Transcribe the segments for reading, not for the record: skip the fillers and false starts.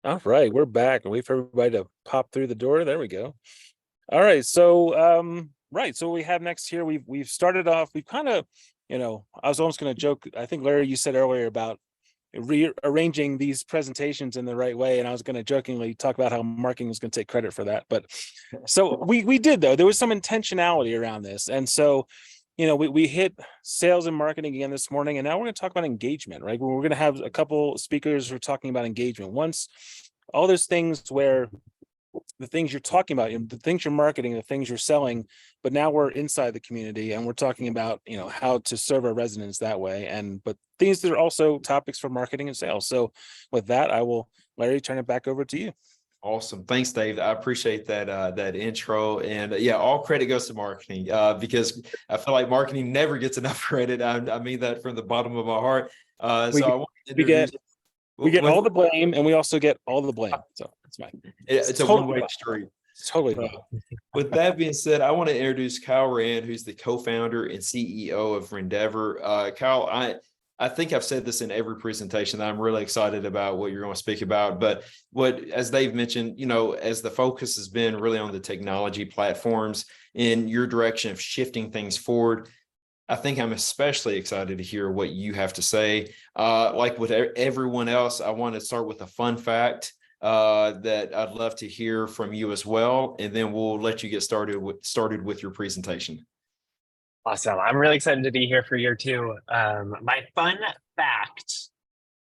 All right, we're back and wait for everybody to pop through the door. There we go. All right, so right, so we have next here. We've started off. We've kind of, I was almost going to joke. I think Larry, you said earlier about rearranging these presentations in the right way, and I was going to jokingly talk about how marketing was going to take credit for that. But so we did though. There was some intentionality around this, and so we hit sales and marketing again this morning, and now we're going to talk about engagement, right? We're going to have a couple speakers who are talking about engagement. Once all those things where the things you're talking about, the things you're marketing, the things you're selling, but now we're inside the community and we're talking about, how to serve our residents that way. But these are also topics for marketing and sales. So with that, Larry, turn it back over to you. Awesome. Thanks, Dave. I appreciate that intro. And yeah, all credit goes to marketing because I feel like marketing never gets enough credit. I mean that from the bottom of my heart. I want to introduce. We get all the blame and we also get all the blame. So it's fine. It's a one-way street. Totally. With that being said, I want to introduce Kyle Rand, who's the co-founder and CEO of Rendeavor. Kyle, I think I've said this in every presentation that I'm really excited about what you're going to speak about. But as Dave mentioned, as the focus has been really on the technology platforms in your direction of shifting things forward, I think I'm especially excited to hear what you have to say. Like with everyone else, I want to start with a fun fact that I'd love to hear from you as well. And then we'll let you get started with your presentation. Awesome. I'm really excited to be here for year two. My fun fact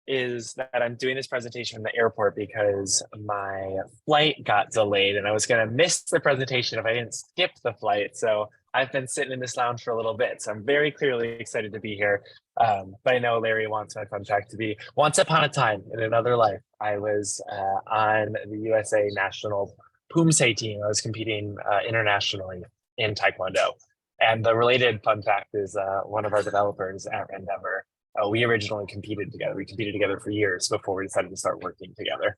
is that I'm doing this presentation from the airport because my flight got delayed and I was going to miss the presentation if I didn't skip the flight. So I've been sitting in this lounge for a little bit. So I'm very clearly excited to be here. But I know Larry wants my fun fact to be once upon a time in another life, I was on the USA national Poomsae team. I was competing internationally in Taekwondo. And the related fun fact is one of our developers at Rendeavor, we originally competed together. We competed together for years before we decided to start working together.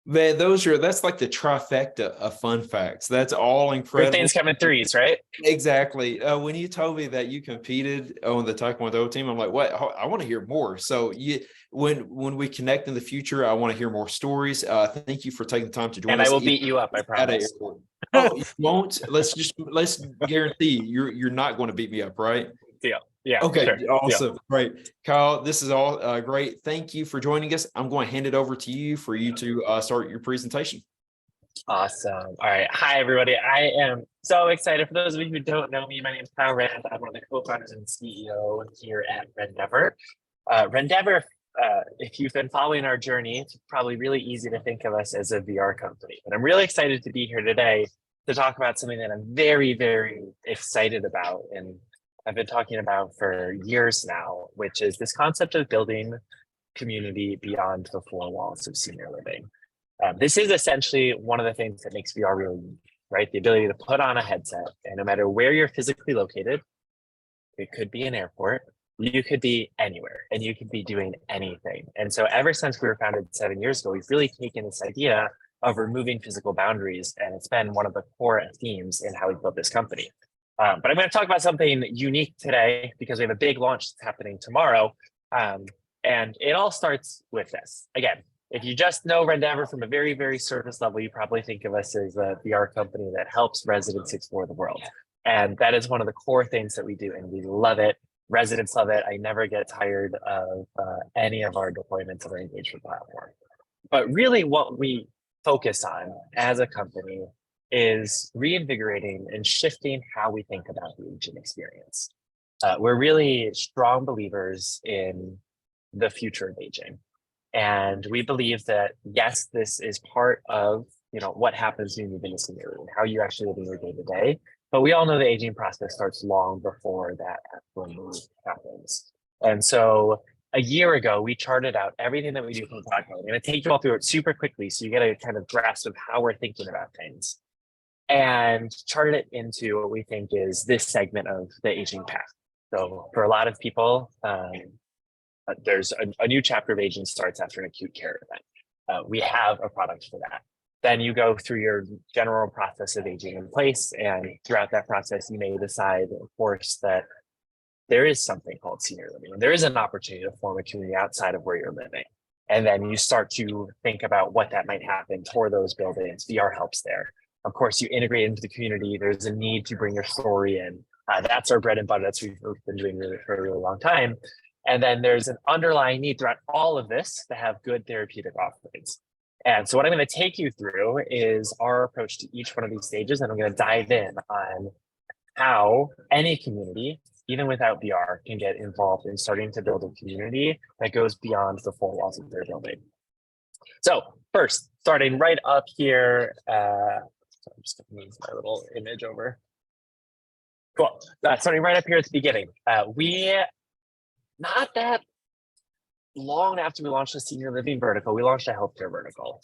Man, that's like the trifecta of fun facts. That's all incredible. Good things come in threes, right? Exactly. When you told me that you competed on the Taekwondo team, I'm like, what? I want to hear more. So when we connect in the future, I want to hear more stories. Thank you for taking the time to join us. And I will beat you up, I promise. Oh, you won't? Let's guarantee you're not going to beat me up, right? Deal. Yeah. Okay. Sure. Awesome. Great. Kyle, this is all great. Thank you for joining us. I'm going to hand it over to you for you to start your presentation. Awesome. All right. Hi, everybody. I am so excited. For those of you who don't know me, my name is Kyle Rand. I'm one of the co-founders and CEO here at Rendeavor. Rendeavor, if you've been following our journey, it's probably really easy to think of us as a VR company. But I'm really excited to be here today to talk about something that I'm very, very excited about and I've been talking about for years now, which is this concept of building community beyond the four walls of senior living. This is essentially one of the things that makes VR really unique, right? The ability to put on a headset and no matter where you're physically located, it could be an airport, you could be anywhere and you could be doing anything. And so ever since we were founded 7 years ago, we've really taken this idea of removing physical boundaries. And it's been one of the core themes in how we built this company. But I'm going to talk about something unique today because we have a big launch that's happening tomorrow. And it all starts with this. Again, if you just know Rendeavor from a very, very surface level, you probably think of us as a VR company that helps residents explore the world. And that is one of the core things that we do, and we love it. Residents love it. I never get tired of any of our deployments of our engagement platform. But really what we focus on as a company is reinvigorating and shifting how we think about the agent experience. We're really strong believers in the future of aging. And we believe that, yes, this is part of what happens when you move into senior living, how you actually live in your day to day. But we all know the aging process starts long before that actual move happens. And so a year ago, we charted out everything that we do from the platform. I'm going to take you all through it super quickly so you get a kind of grasp of how we're thinking about things. And charted it into what we think is this segment of the aging path. So for a lot of people, there's a new chapter of aging starts after an acute care event. We have a product for that. Then you go through your general process of aging in place. And throughout that process, you may decide, of course, that there is something called senior living. There is an opportunity to form a community outside of where you're living. And then you start to think about what that might happen for those buildings. VR helps there. Of course, you integrate into the community. There's a need to bring your story in. That's our bread and butter. That's what we've been doing really for a really long time. And then there's an underlying need throughout all of this to have good therapeutic offerings. And so what I'm going to take you through is our approach to each one of these stages. And I'm going to dive in on how any community, even without VR, can get involved in starting to build a community that goes beyond the four walls of their building. So first, starting right up here, so I'm just going to move my little image over. Cool. Starting right up here at the beginning, we, not that long after we launched the senior living vertical, we launched a healthcare vertical.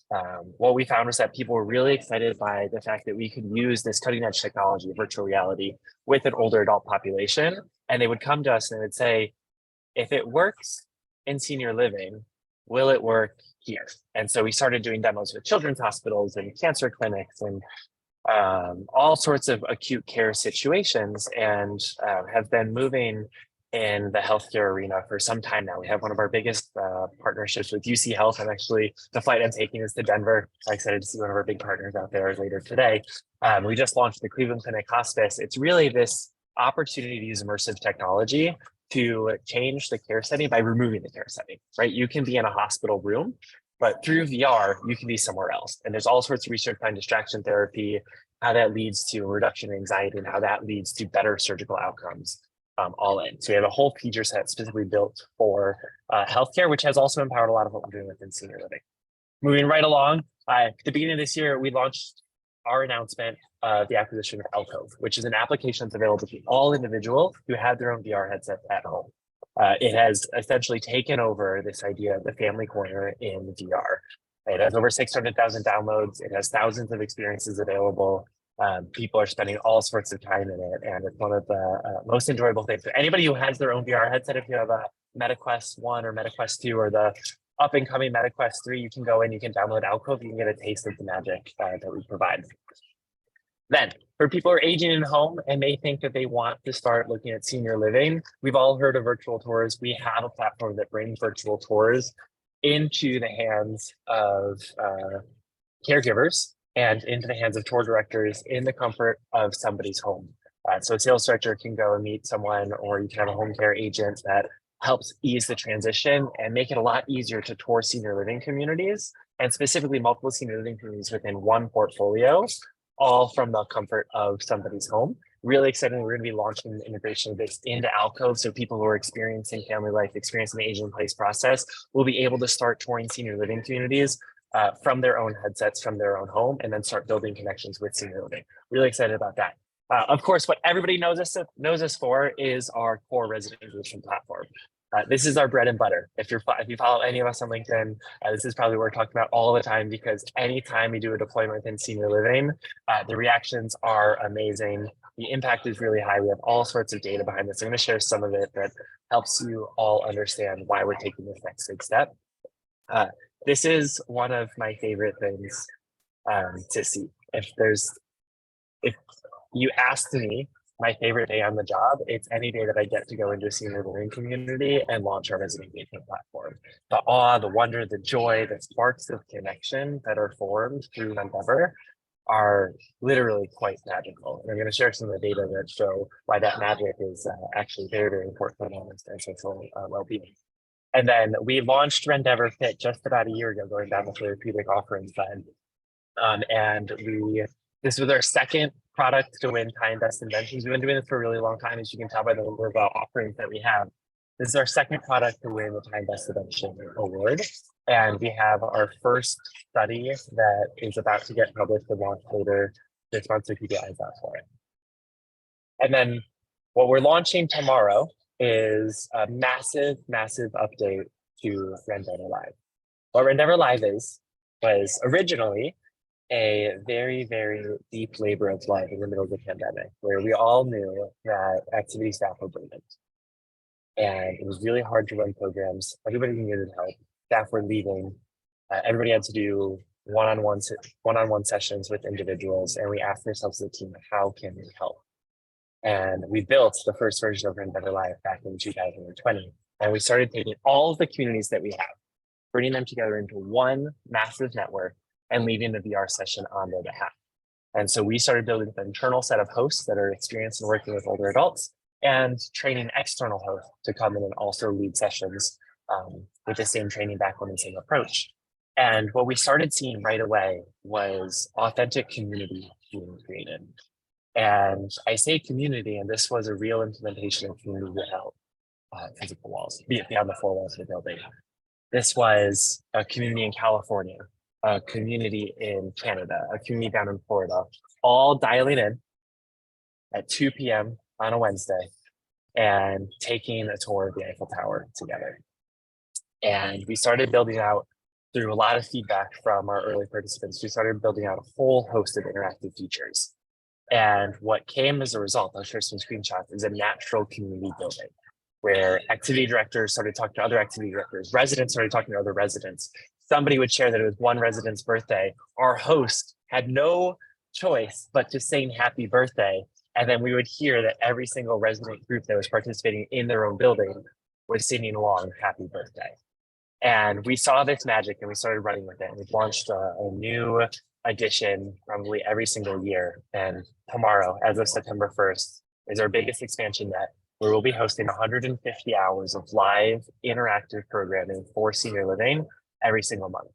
What we found was that people were really excited by the fact that we could use this cutting edge technology, virtual reality, with an older adult population. And they would come to us and they would say, if it works in senior living, will it work here? And so we started doing demos with children's hospitals and cancer clinics and all sorts of acute care situations, and have been moving in the healthcare arena for some time now. We have one of our biggest partnerships with UC Health, and actually the flight I'm taking is to Denver. I'm excited to see one of our big partners out there later today. We just launched the Cleveland Clinic Hospice. It's really this opportunity to use immersive technology to change the care setting by removing the care setting, right? You can be in a hospital room, but through VR, you can be somewhere else. And there's all sorts of research on distraction therapy, how that leads to a reduction in anxiety, and how that leads to better surgical outcomes. All in. So we have a whole feature set specifically built for healthcare, which has also empowered a lot of what we're doing within senior living. Moving right along, at the beginning of this year, we launched our announcement of the acquisition of Alcove, which is an application that's available to all individuals who have their own VR headset at home. It has essentially taken over this idea of the family corner in VR. It has over 600,000 downloads. It has thousands of experiences available. People are spending all sorts of time in it, and it's one of the most enjoyable things. For anybody who has their own VR headset, if you have a MetaQuest 1 or MetaQuest 2 or the up and coming MetaQuest 3, you can go in, you can download Alcove, you can get a taste of the magic that we provide. Then, for people who are aging in home and may think that they want to start looking at senior living, we've all heard of virtual tours. We have a platform that brings virtual tours into the hands of caregivers and into the hands of tour directors in the comfort of somebody's home. So a sales director can go and meet someone, or you can have a home care agent that helps ease the transition and make it a lot easier to tour senior living communities, and specifically multiple senior living communities within one portfolio, all from the comfort of somebody's home. Really exciting. We're going to be launching the integration of this into Alcove, so people who are experiencing family life, experiencing the aging in place process, will be able to start touring senior living communities from their own headsets, from their own home, and then start building connections with senior living. Really excited about that. Of course, what everybody knows us for is our core resident engagement platform. This is our bread and butter. If you follow any of us on LinkedIn, this is probably what we're talking about all the time, because anytime we do a deployment within senior living, the reactions are amazing. The impact is really high. We have all sorts of data behind this. I'm going to share some of it that helps you all understand why we're taking this next big step. This is one of my favorite things to see. If you asked me my favorite day on the job, it's any day that I get to go into a senior living community and launch our resident engagement platform. The awe, the wonder, the joy, the sparks of connection that are formed through Endeavor are literally quite magical. And I'm going to share some of the data that show why that magic is actually very, very important for wellness and social well-being. And then we launched Rendeavor Fit just about a year ago, going down the therapeutic offering side. This was our second product to win Time Best Inventions. We've been doing this for a really long time, as you can tell by the number of offerings that we have. This is our second product to win the Time Best Invention Award. And we have our first study that is about to get published and launched later this month, so keep your eyes out for it. And then what we're launching tomorrow is a massive, massive update to Rendeavor Live. What Rendeavor Live was originally a very, very deep labor of love in the middle of the pandemic, where we all knew that activity staff were burdened. And it was really hard to run programs. Everybody needed help. Staff were leaving. Everybody had to do one-on-one sessions with individuals. And we asked ourselves as a team, how can we help? And we built the first version of Rendeavor Live back in 2020. And we started taking all of the communities that we have, bringing them together into one massive network and leading the VR session on their behalf. And so we started building an internal set of hosts that are experienced in working with older adults and training external hosts to come in and also lead sessions with the same training background and same approach. And what we started seeing right away was authentic community being created. And I say community, and this was a real implementation of community without physical walls, beyond the four walls of the building. This was a community in California, a community in Canada, a community down in Florida, all dialing in at 2 p.m. on a Wednesday and taking a tour of the Eiffel Tower together. And we started building out, through a lot of feedback from our early participants, we started building out a whole host of interactive features. And what came as a result, I'll share some screenshots, is a natural community building where activity directors started talking to other activity directors, residents started talking to other residents. Somebody would share that it was one resident's birthday. Our host had no choice but to sing happy birthday. And then we would hear that every single resident group that was participating in their own building was singing along happy birthday. And we saw this magic and we started running with it. And we've launched a new edition probably every single year. And tomorrow, as of September 1st, is our biggest expansion yet, where we'll be hosting 150 hours of live interactive programming for senior living every single month.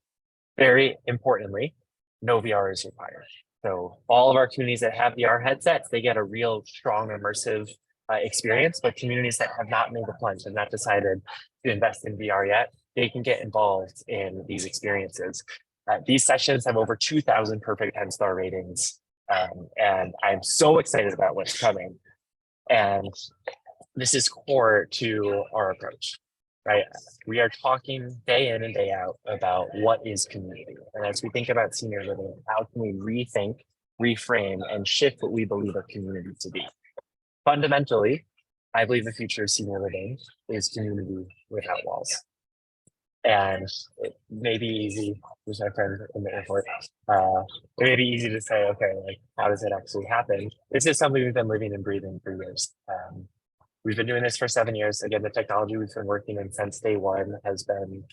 Very importantly, no VR is required. So all of our communities that have VR headsets, they get a real strong immersive experience, but communities that have not made the plunge, have not decided to invest in VR yet, they can get involved in these experiences. These sessions have over 2,000 perfect 10-star ratings. And I'm so excited about what's coming. And this is core to our approach, right? We are talking day in and day out about what is community. And as we think about senior living, how can we rethink, reframe, and shift what we believe our community to be? Fundamentally, I believe the future of senior living is community without walls. And it may be easy, who's my friend in the airport, it may be easy to say, okay, like, how does it actually happen? This is something we've been living and breathing for years. We've been doing this for 7 years. Again, the technology we've been working in since day one has been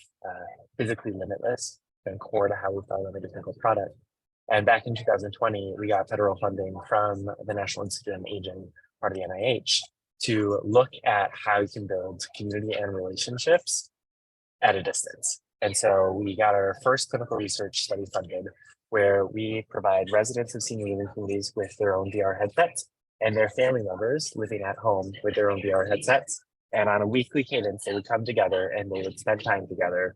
physically limitless and core to how we thought of a single product. And back in 2020, we got federal funding from the National Institute on Aging, part of the NIH, to look at how you can build community and relationships at a distance. And so we got our first clinical research study funded, where we provide residents of senior living communities with their own VR headsets and their family members living at home with their own VR headsets. And on a weekly cadence, they would come together and they would spend time together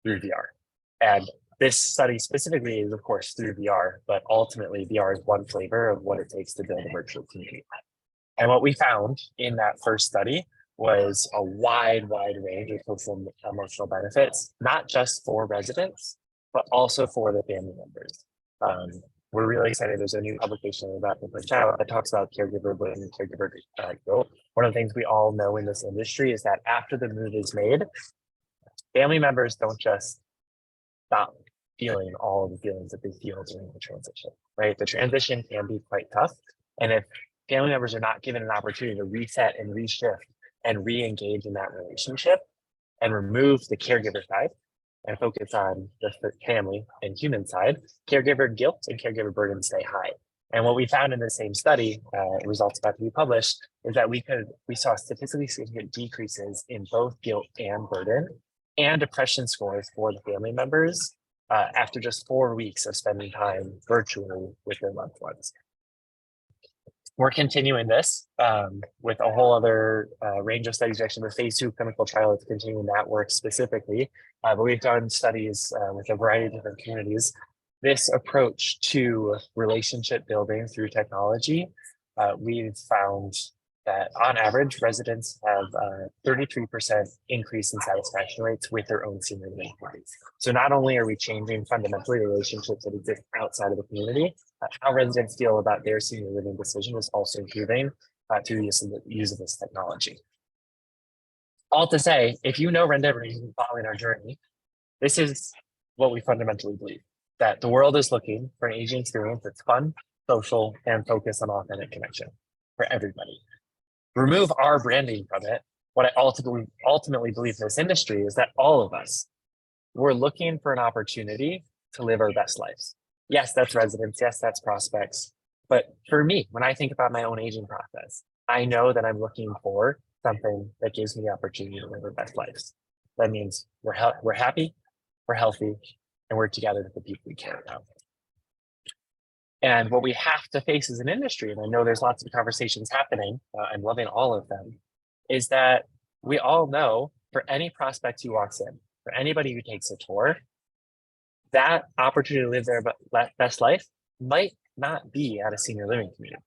through VR. And this study specifically is, of course, through VR, but ultimately VR is one flavor of what it takes to build a virtual community. And what we found in that first study was a wide range of social and emotional benefits, not just for residents, but also for the family members. We're really excited. There's a new publication about the child that talks about caregiver bullying and caregiver guilt. One of the things we all know in this industry is that after the move is made, family members don't just stop feeling all of the feelings that they feel during the transition, right? The transition can be quite tough. And if family members are not given an opportunity to reset and reshift and re-engage in that relationship and remove the caregiver side and focus on just the family and human side, caregiver guilt and caregiver burden stay high. And what we found in the same study, results about to be published, is that we saw statistically significant decreases in both guilt and burden and depression scores for the family members after just 4 weeks of spending time virtually with their loved ones. We're continuing this with a whole other range of studies. Actually, the phase 2 clinical trial is continuing that work specifically, but we've done studies with a variety of different communities. This approach to relationship building through technology, we've found that on average, residents have a 33% increase in satisfaction rates with their own senior living communities. So not only are we changing fundamentally relationships that exist outside of the community, how residents feel about their senior living decision is also improving through the use of this technology. All to say, if you know Rendeavor, you've been following our journey, this is what we fundamentally believe, that the world is looking for an aging experience that's fun, social, and focused on authentic connection for everybody. Remove our branding from it. What I ultimately believe in this industry is that all of us we're looking for an opportunity to live our best lives. Yes, that's residents. Yes, that's prospects. But for me, when I think about my own aging process, I know that I'm looking for something that gives me the opportunity to live our best lives. That means we're happy, we're healthy, and we're together with the people we care about. And what we have to face as an industry, and I know there's lots of conversations happening, I'm loving all of them, is that we all know for any prospect who walks in, for anybody who takes a tour, that opportunity to live their best life might not be at a senior living community,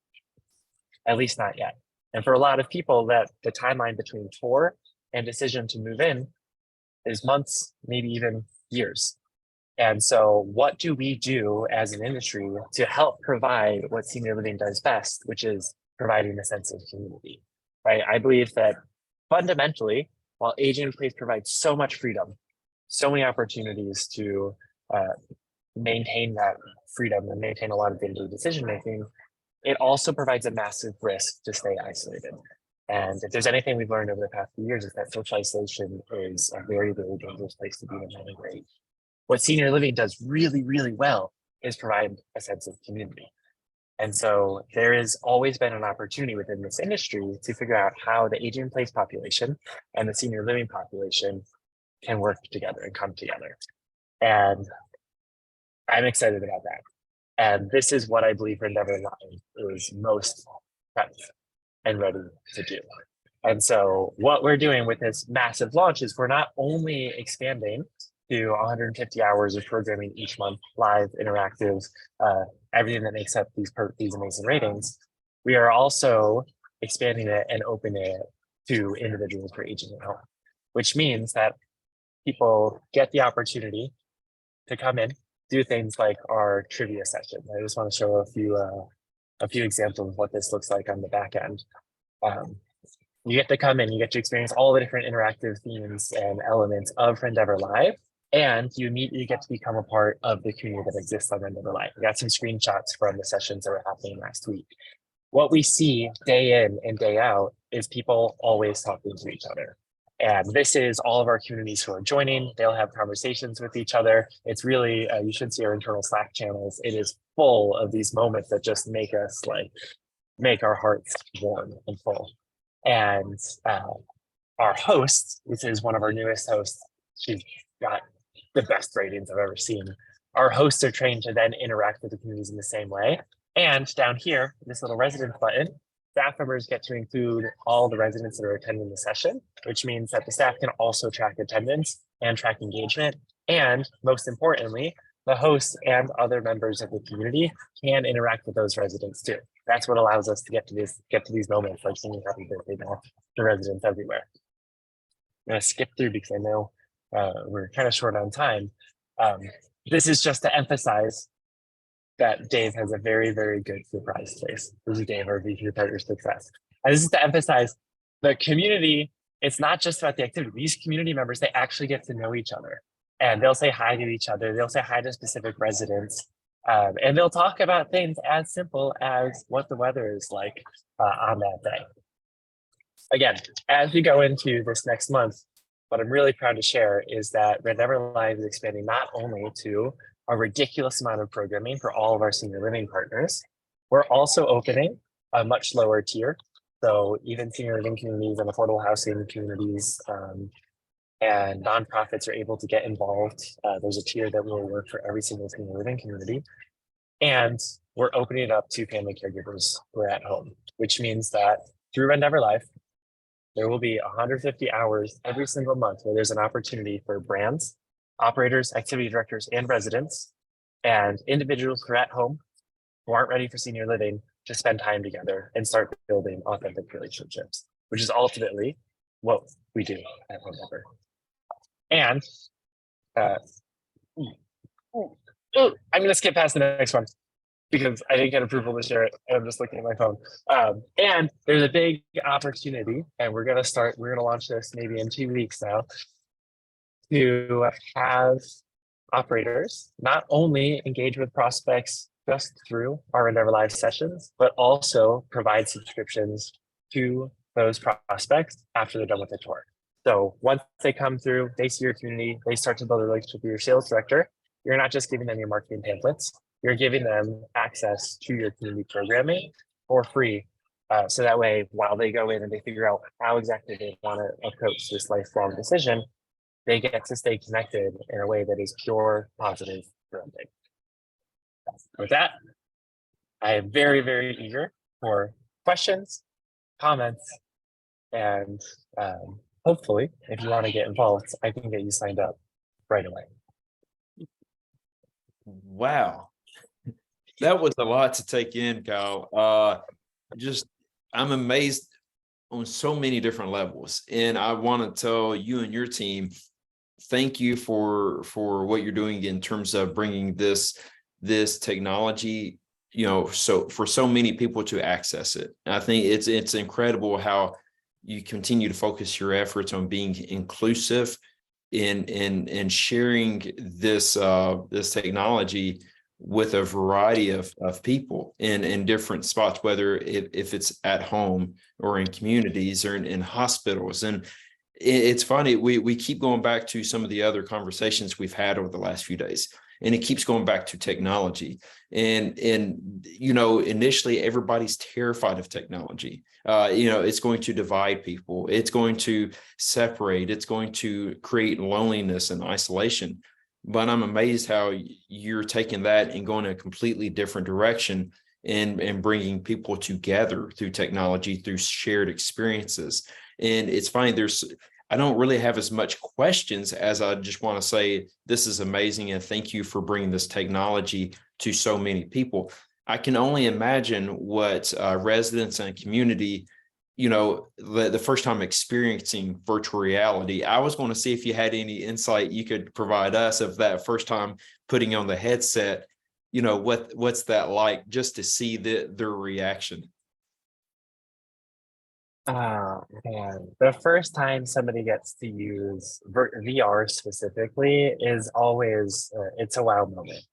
at least not yet. And for a lot of people, that the timeline between tour and decision to move in is months, maybe even years. And so what do we do as an industry to help provide what senior living does best, which is providing a sense of community, right? I believe that fundamentally, while aging in place provides so much freedom, so many opportunities to maintain that freedom and maintain a lot of day-to-day decision-making, it also provides a massive risk to stay isolated. And if there's anything we've learned over the past few years, is that social isolation is a very, very dangerous place to be in many ways. What senior living does really, really well is provide a sense of community. And so there has always been an opportunity within this industry to figure out how the aging in place population and the senior living population can work together and come together. And I'm excited about that. And this is what I believe Rendever Live is most prepped and ready to do. And so what we're doing with this massive launch is we're not only expanding to 150 hours of programming each month, live, interactive, everything that makes up these amazing ratings. We are also expanding it and opening it to individuals for aging at home, which means that people get the opportunity to come in, do things like our trivia session. I just want to show a few examples of what this looks like on the back end. You get to come in, you get to experience all the different interactive themes and elements of Rendever Live, and you immediately get to become a part of the community that exists on Rendever Live. We got some screenshots from the sessions that were happening last week. What we see day in and day out is people always talking to each other. And this is all of our communities who are joining. They'll have conversations with each other. It's really, you should see our internal Slack channels. It is full of these moments that just make us make our hearts warm and full. And our host, this is one of our newest hosts. She's got the best ratings I've ever seen. Our hosts are trained to then interact with the communities in the same way. And down here, this little residence button, staff members get to include all the residents that are attending the session, which means that the staff can also track attendance and track engagement. And most importantly, the hosts and other members of the community can interact with those residents too. That's what allows us to get to these moments like singing happy birthday now to residents everywhere. I'm gonna skip through because I know we're kind of short on time. This is just to emphasize that Dave has a very, very good surprise face. This is Dave, our VP of Partner Success. And this is to emphasize the community. It's not just about the activity. These community members, they actually get to know each other. And they'll say hi to each other. They'll say hi to specific residents. And they'll talk about things as simple as what the weather is like on that day. Again, as we go into this next month, what I'm really proud to share is that Rendever Live is expanding not only to a ridiculous amount of programming for all of our senior living partners, we're also opening a much lower tier. So even senior living communities and affordable housing communities and nonprofits are able to get involved. There's a tier that will work for every single senior living community. And we're opening it up to family caregivers who are at home, which means that through Rendever Live, there will be 150 hours every single month where there's an opportunity for brands, operators, activity directors, and residents, and individuals who are at home who aren't ready for senior living to spend time together and start building authentic relationships, which is ultimately what we do at Rendever. And I'm going to skip past the next one because I didn't get approval to share it. And I'm just looking at my phone. And there's a big opportunity, and we're going to launch this maybe in 2 weeks now, to have operators not only engage with prospects just through our Rendever Live sessions, but also provide subscriptions to those prospects after they're done with the tour. So once they come through, they see your community, they start to build a relationship with your sales director. You're not just giving them your marketing pamphlets, you're giving them access to your community programming for free. So that way, while they go in and they figure out how exactly they want to approach this lifelong decision, they get to stay connected in a way that is pure, positive, grounding. With that, I am very, very eager for questions, comments, and hopefully, if you want to get involved, I can get you signed up right away. Wow. That was a lot to take in, Kyle. I'm amazed on so many different levels. And I want to tell you and your team, thank you for what you're doing in terms of bringing this technology, so for so many people to access it. And I think it's incredible how you continue to focus your efforts on being inclusive in sharing this technology with a variety of people in different spots, whether if it's at home or in communities or in hospitals. And it's funny, we keep going back to some of the other conversations we've had over the last few days, and it keeps going back to technology. And initially everybody's terrified of technology. It's going to divide people. It's going to separate. It's going to create loneliness and isolation. But I'm amazed how you're taking that and going a completely different direction and bringing people together through technology, through shared experiences. And it's funny, I don't really have as much questions as I just want to say, this is amazing. And thank you for bringing this technology to so many people. I can only imagine what residents and community, the first time experiencing virtual reality. I was going to see if you had any insight you could provide us of that first time putting on the headset, what's that like, just to see their reaction. Man, the first time somebody gets to use VR specifically is always, it's a wow moment.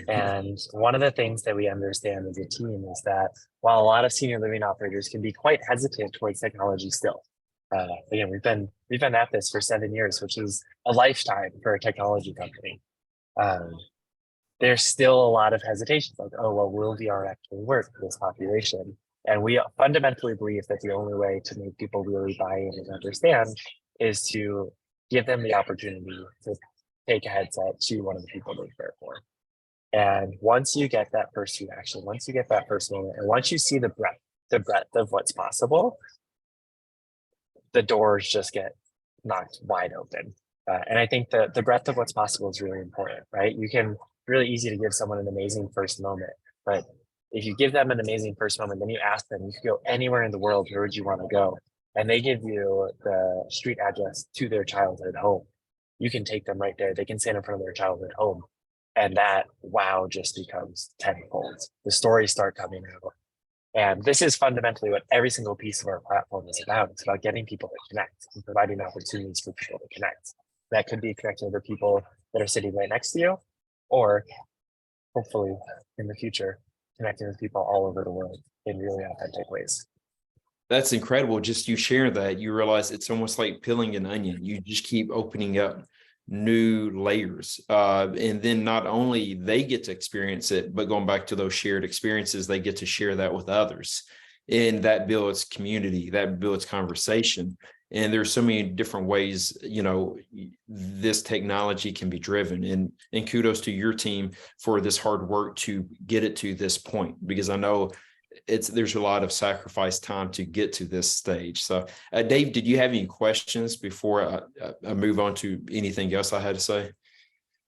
And one of the things that we understand as a team is that while a lot of senior living operators can be quite hesitant towards technology still, again, we've been at this for 7 years, which is a lifetime for a technology company. There's still a lot of hesitation, like, oh, well, will VR actually work for this population? And we fundamentally believe that the only way to make people really buy in and understand is to give them the opportunity to take a headset to one of the people they care for. And once you get that first reaction, once you get that first moment, and once you see the breadth of what's possible, the doors just get knocked wide open. And I think that the breadth of what's possible is really important, right? You can really easy to give someone an amazing first moment, but if you give them an amazing first moment, then you ask them, you could go anywhere in the world, where would you want to go? And they give you the street address to their childhood home. You can take them right there. They can stand in front of their childhood home. And that wow just becomes tenfold. The stories start coming out. And this is fundamentally what every single piece of our platform is about. It's about getting people to connect and providing opportunities for people to connect. That could be connecting with people that are sitting right next to you, or hopefully in the future, connecting with people all over the world in really authentic ways. That's incredible. Just you share that, you realize it's almost like peeling an onion. You just keep opening up new layers. And then not only they get to experience it, but going back to those shared experiences, they get to share that with others. And that builds community, that builds conversation. And there's so many different ways, this technology can be driven. And kudos to your team for this hard work to get it to this point, because I know there's a lot of sacrifice time to get to this stage. So Dave, did you have any questions before I move on to anything else I had to say?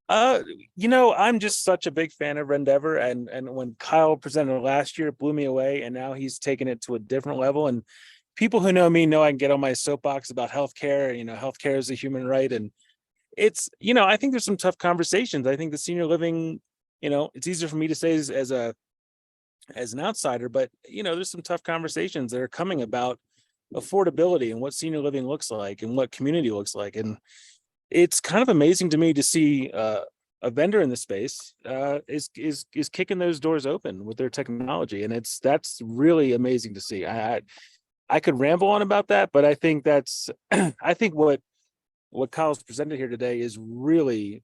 I'm just such a big fan of Rendeavor, and when Kyle presented last year, it blew me away, and now he's taken it to a different level. And people who know me know I can get on my soapbox about healthcare. Healthcare is a human right, and it's I think there's some tough conversations. I think the senior living, it's easier for me to say as an outsider, but there's some tough conversations that are coming about affordability and what senior living looks like and what community looks like. And it's kind of amazing to me to see a vendor in the space is kicking those doors open with their technology, and that's really amazing to see. I could ramble on about that, but I think I think what what Kyle's presented here today is really,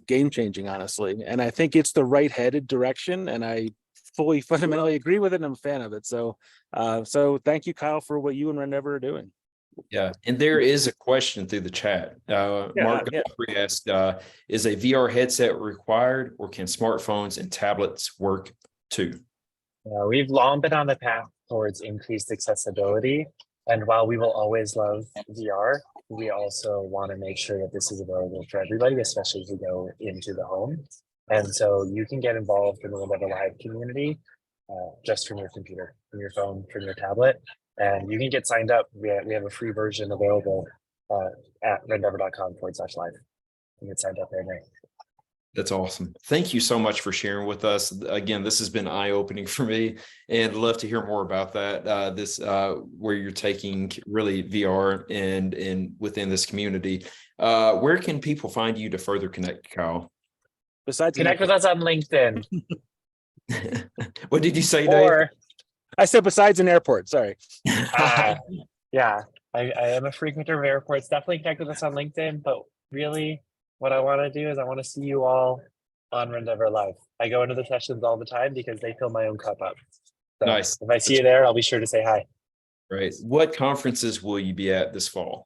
game changing, honestly. And I think it's the right headed direction. And I fully fundamentally agree with it. And I'm a fan of it. So, so thank you, Kyle, for what you and Rendever are doing. Yeah, and there is a question through the chat. Mark Godfrey asked, is a VR headset required, or can smartphones and tablets work too? We've long been on the path towards increased accessibility. And while we will always love VR, we also want to make sure that this is available for everybody, especially as we go into the home. And so you can get involved in the Rendever Live community just from your computer, from your phone, from your tablet. And you can get signed up. We have a free version available at rendever.com/live. You can get signed up there now. That's awesome. Thank you so much for sharing with us. Again, this has been eye-opening for me, and love to hear more about that. Where you're taking really VR and within this community. Where can people find you to further connect, Kyle? Besides, connect with us on LinkedIn. What did you say, Dave? I said besides an airport. Sorry. Yeah, I am a frequenter of airports. Definitely connect with us on LinkedIn. But really, what I want to do is I want to see you all on Rendever Live. I go into the sessions all the time because they fill my own cup up. So nice. If I see you there, I'll be sure to say hi. Right. What conferences will you be at this fall?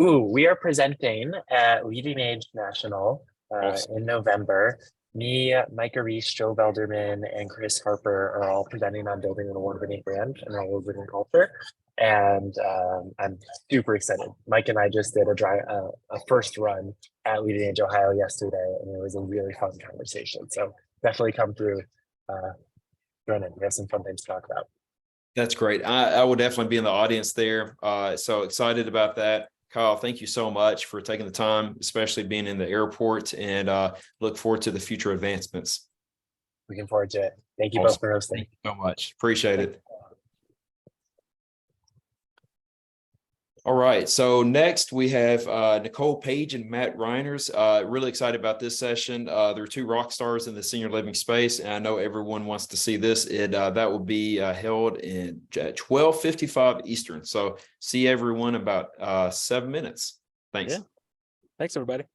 Ooh, we are presenting at Leading Age National Awesome. in November. Me, Micah Reese, Joe Belderman, and Chris Harper are all presenting on building an award-winning brand and our award-winning culture. And I'm super excited. Mike and I just did a first run at Leading Age Ohio yesterday, and it was a really fun conversation. So definitely come through, Brennan. We have some fun things to talk about. That's great. I will definitely be in the audience there. So excited about that. Kyle, thank you so much for taking the time, especially being in the airport, and look forward to the future advancements. Looking forward to it. Thank you Awesome. both for hosting. Thank you so much. Appreciate it. All right. So next we have Nicole Page and Matt Reiners. Really excited about this session. There are two rock stars in the senior living space, and I know everyone wants to see this. That will be held at 12:55 Eastern. So see everyone about 7 minutes. Thanks. Yeah. Thanks, everybody.